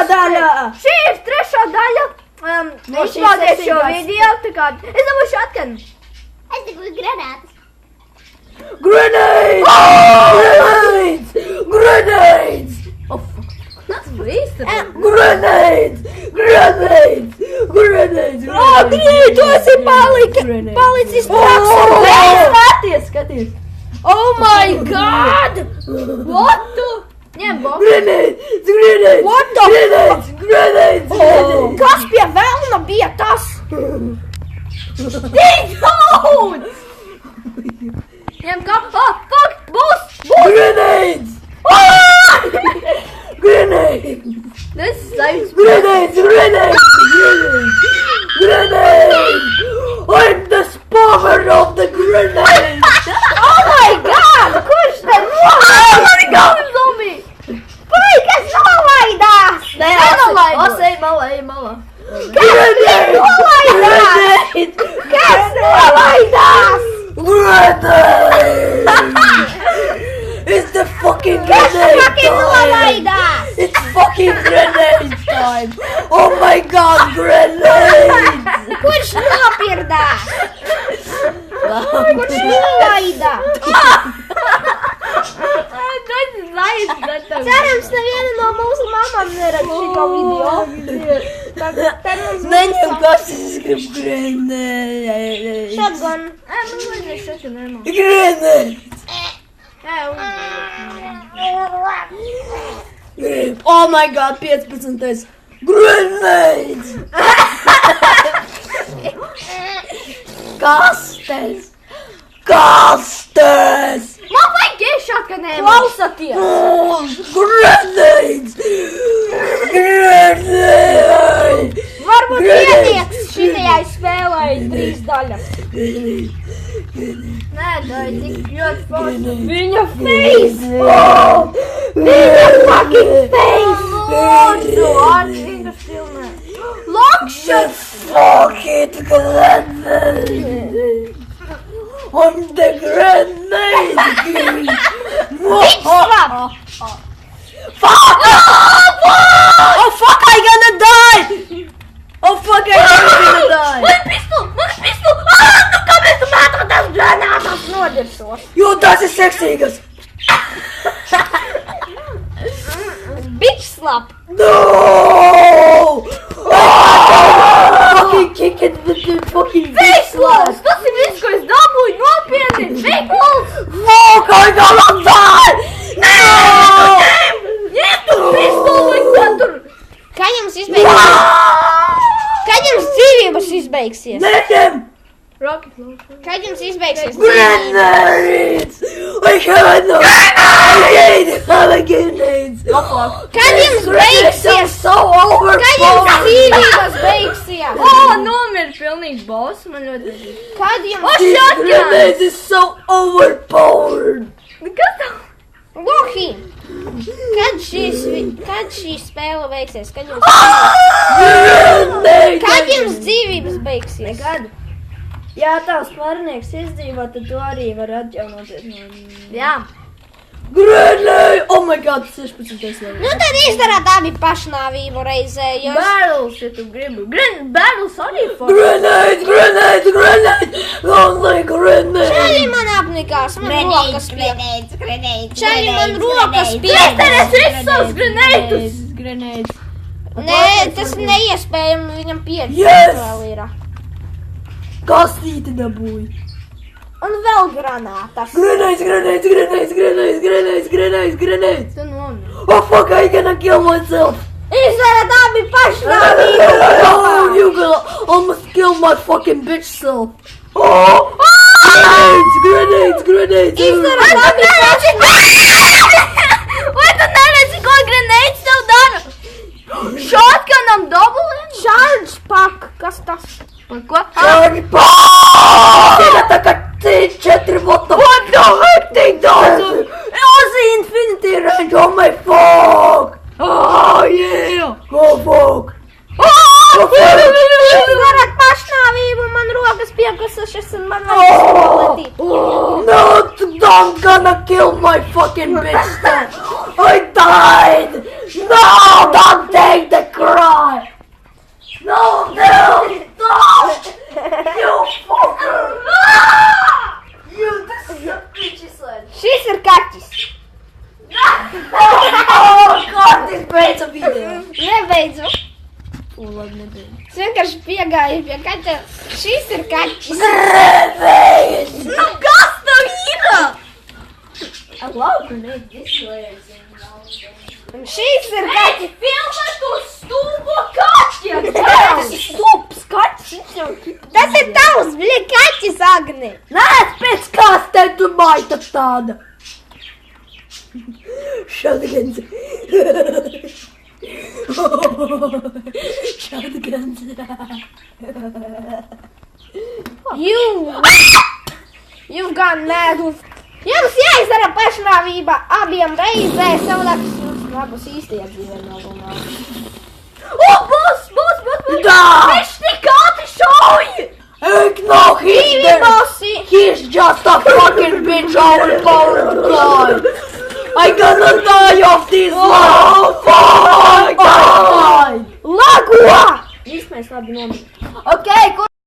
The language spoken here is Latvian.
daļa! Šī ir trešā daļa. Izpaudies šo video, tā kā es dabūšu atkan. Es dabūju granātas. Grenades! Grenades! Oh, fuck. Tas līsti. Grenades! Grenades! Grenades! Grīd, tu esi palicis traks un Skaties! Oh my god! What the? Ņem boku. Grenades! What the Grenades! Kas pie velna bija tas? Dig out! Ņem kapā. Fuck, būs! Grenades! Grenades! Tas saimts. Grenades! I'm the spawner of the grenade! Oh my god! Kurš te nolaidās? Mani galvas zombiji! Vai, kas nolaidās? Nenolaidās. Ej, malā. Kas nolaidās? Kas nolaidās? Grenade! It's the fucking grenade time! It's fucking grenade time! Oh my god, grenades! Kurš nopirdās? Kurš nolaida? Cerams, neviena no mūsu mamām neredz šito video. Neņem, kas es gribu grenade! Shotgun. Man vajadzēja shotgun, nemā. Grenade! Oh my god, 15. Grenades! Kastes! Man vajag shotgunēm. Klausaties! Grenades! Grenades! Varbūt pietieks šitajai spēlei 3 daļas. Nē, dāj, tik ļoti forši. Viņa face! Viņa fucking face! Lūdzu, atšķingas filmē. Lokšas! Fuck it, grenade! I'm the grenade king! Bitch slap! Fuck! Oh fuck, I gonna die! Oh fuck, I gonna die! Man pistol! Nu kāpēc tu mētā tās granātas nodiršos? Jo, tas ir seksīgas! Bitch slap! No! Fucking kick it with the fucking Fake walls! Tas ir viss, ko es dabūju nopietni! Fake walls! Fuck, I gonna die! No! Ņem tu pistolu vai ko tur? Kad jums izbeigsies? Kad jums dzīvības izbeigsies? Neņem! Rocket launcher. Kad jums izbeigsies dzīvības? Grenades! I have no... I have grenades! Kad jums beigsies? So overpowered! Kad jums dzīvības beigsies? Nomir pilnīgi boss, man ļoti patīk. Kad jums... shotgun! Grenades is so overpowered! Kas tā? Lohi! Kad šī spēle beigsies? Kad jums dzīvības beigsies? Nekad. Ja tavs pārnieks izdzīvo, tad tu arī vari atjaunoties no viņa. Jā. Grenade! Oh my god, 16. level. Nu tad izdarāt abi pašnāvību reizē, jo... Barrels, ja tu gribi. Barrels arī for... Grenades! Only grenades! Čaļi man apnikās, man rokas piek. Grenades. Čaļi man rokas piek. Kristenes visus savus grenētus. Nē, tas neiespējami, viņam pieredze vēl ir. Kastīti dabūj. Un vēl granātas. Grenades! Tu nomir. Oh fuck, I gonna kill myself! Izdarāt abi pašnāvību. Oh, you gonna almost kill my fucking bitch self. Oh! Grenades! Izdarāt abi pašnāvību. Vai tu neredzi, ko grenēts tev dara? Shotgunam double? Charge pack. Kas tas? Par ko? Charge pack! Tā kā C4, what the heck they does? Uzi infinity range, oh my fuck! Oh yeah! Oh fuck! Izdarāt pašnāvību, man rokas piekusušas un man vajag spolētīt. No, don't gonna kill my fucking bitch then! I died! No, don't take the aizgāju pie kaķa. Šis ir kaķis. Revējs! Nu, kas tev ir? Lauku neizslēdz. Un šis ir kaķis. Filmē to stulbo kaķi! Stulbs kaķis! Tas ir tavs, bļa, kaķis, Agni. Nē, pēc kas te tu maita tāda? Shotguns. Shotguns. Jūs gan nedus. Jums jāizdara pašnāvība abiem reizē, savādāk jums nebūs īstajā dzīvē nogumā. Būs! Da! Viņš tik ātri šauj! No, he's just a fucking bitch overpowered guy. I gonna die of this one. Fuck! Lago! Viss mēs labi nomēr.